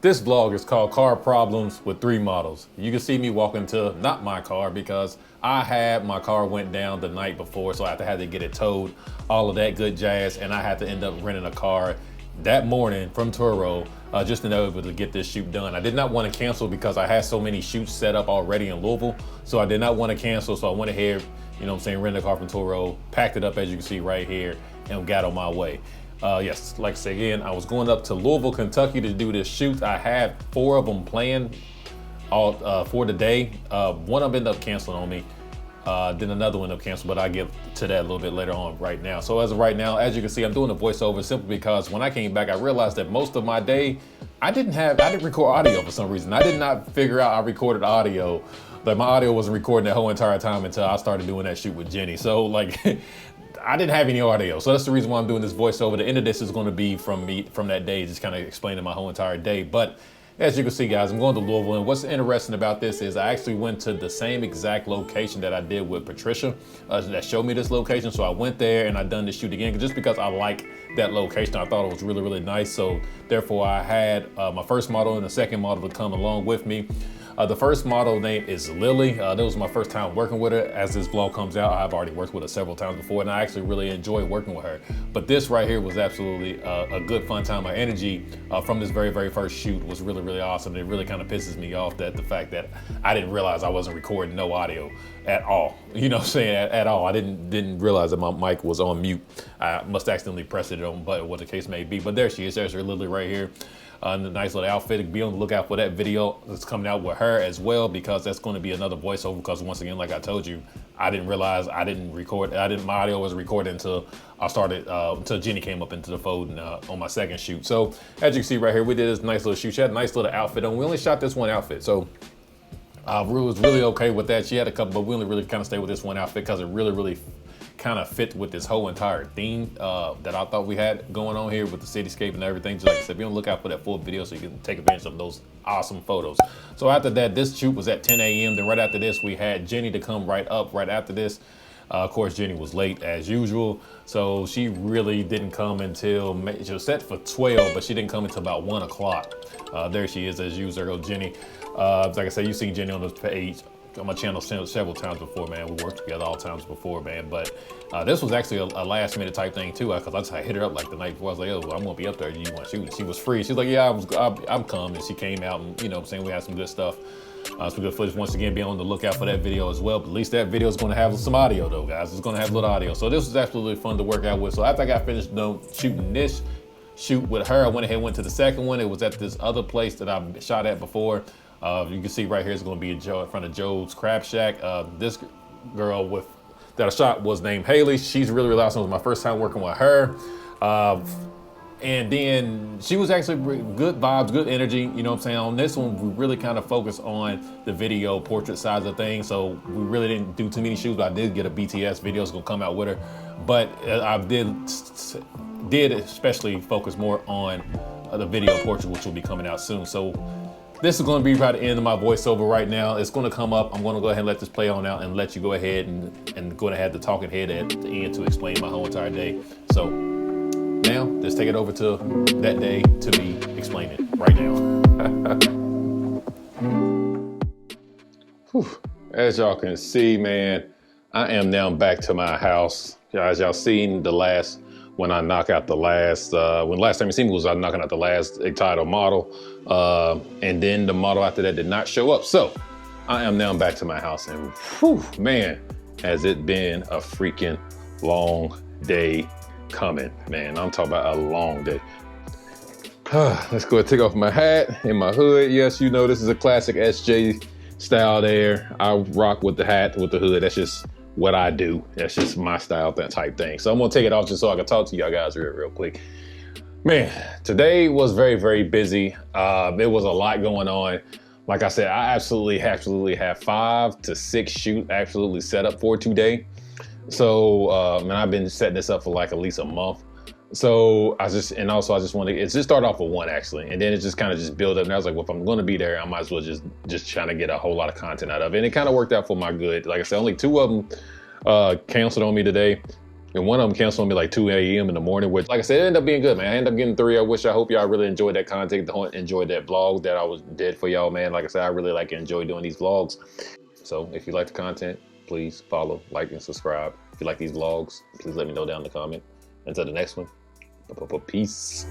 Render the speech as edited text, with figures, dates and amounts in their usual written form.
This vlog is called Car Problems with 3 Models. You can see me walking to not my car because I had my car went down the night before, so I had to get it towed, all of that good jazz, and I had to end up renting a car that morning from Turo just to know able to get this shoot done. I did not want to cancel because I had so many shoots set up already in Louisville, so I did not want to cancel, so I went ahead, you know what I'm saying, rented a car from Turo, packed it up as you can see right here, and got on my way. Yes, like I say again, I was going up to Louisville, Kentucky to do this shoot. I had 4 of them planned all for the day. One of them ended up canceling on me. Then another one ended up canceled, but I'll get to that a little bit later on right now. So as of right now, as you can see, I'm doing a voiceover simply because when I came back, I realized that most of my day, I didn't record audio for some reason. I did not figure out I recorded audio. Like my audio wasn't recording that whole entire time until I started doing that shoot with Jenny. So like, I didn't have any audio. So that's the reason why I'm doing this voiceover. The end of this is going to be from that day, just kind of explaining my whole entire day. But as you can see, guys, I'm going to Louisville, and what's interesting about this is I actually went to the same exact location that I did with Patricia that showed me this location. So I went there and I done this shoot again just because I like that location. I thought it was really, really nice. So therefore I had my first model and the second model to come along with me. The first model name is Lily. That was my first time working with her. As this vlog comes out, I've already worked with her several times before, and I actually really enjoy working with her. But this right here was absolutely a good fun time. My energy from this very, very first shoot was really, really awesome. It really kind of pisses me off that the fact that I didn't realize I wasn't recording no audio at all. You know what I'm saying? At all. I didn't realize that my mic was on mute. I must accidentally press it on button, what the case may be. But there she is. There's her Lily right here. The nice little outfit. Be on the lookout for that video that's coming out with her as well, because that's going to be another voiceover. Because once again, like I told you, I didn't realize I didn't record. My audio wasn't recorded until I started, until Jenny came up into the fold on my second shoot. So as you can see right here, we did this nice little shoot. She had a nice little outfit on. We only shot this one outfit, so I was really okay with that. She had a couple, but we only really kind of stayed with this one outfit because it really, really kind of fit with this whole entire theme that I thought we had going on here with the cityscape and everything. Just like I said, be on the lookout for that full video so you can take advantage of those awesome photos. So after that, this shoot was at 10 a.m. Then right after this, we had Jenny to come right after this. Of course, Jenny was late as usual, so she really didn't come until, she was set for 12, but she didn't come until about 1 o'clock. There she is as usual. There goes Jenny. Like I said, you've seen Jenny on this page on my channel several times before, man. We worked together all times before, man. But this was actually a last minute type thing too, because I just hit her up like the night before. I was like, oh, I'm gonna be up there. Do you want to shoot? She was free. She's like, yeah, I'm coming. And she came out, and you know what I'm saying, we had some good stuff. Some good footage. Once again, be on the lookout for that video as well. But at least that video is going to have some audio though, guys. It's going to have a little audio. So this was absolutely fun to work out with. So after I got finished shooting this shoot with her, I went ahead and went to the second one. It was at this other place that I shot at before. You can see right here is going to be in front of Joe's Crab Shack. This girl that I shot was named Haley. She's really, really awesome. It was my first time working with her. And then she was actually good vibes, good energy. You know what I'm saying? On this one, we really kind of focused on the video portrait sides of things. So we really didn't do too many shoots, but I did get a BTS video. It's going to come out with her. But I did especially focus more on the video portrait, which will be coming out soon. So this is going to be right at the end of my voiceover right now. It's going to come up. I'm going to go ahead and let this play on out and let you go ahead and go ahead the talking head at the end to explain my whole entire day. So now let's take it over to that day to me explain it right now. As y'all can see, man, I am now back to my house. As y'all seen when I knock out the last, when last time you seen me was I knocking out the last title model, and then the model after that did not show up. So I am now back to my house, and whew, man, has it been a freaking long day coming, man. I'm talking about a long day. Let's go ahead and take off my hat and my hood. Yes, you know, this is a classic SJ style there. I rock with the hat, with the hood. That's just what I do. That's just my style, that type thing. So I'm gonna take it off just so I can talk to y'all guys real quick. Man, today was very, very busy. There was a lot going on. Like I said, I absolutely have 5 to 6 shoots absolutely set up for today. So, and I've been setting this up for like at least a month. So I just wanted to, it just started off with 1 actually. And then it just kind of just built up. And I was like, well, if I'm going to be there, I might as well just trying to get a whole lot of content out of it. And it kind of worked out for my good. Like I said, only 2 of them canceled on me today. And one of them canceled on me like 2 a.m. in the morning, which, like I said, it ended up being good, man. I ended up getting 3. I hope y'all really enjoyed that content, enjoyed that vlog that I did for y'all, man. Like I said, I really enjoy doing these vlogs. So if you like the content, please follow, like, and subscribe. If you like these vlogs, please let me know down in the comment. Until the next one, peace.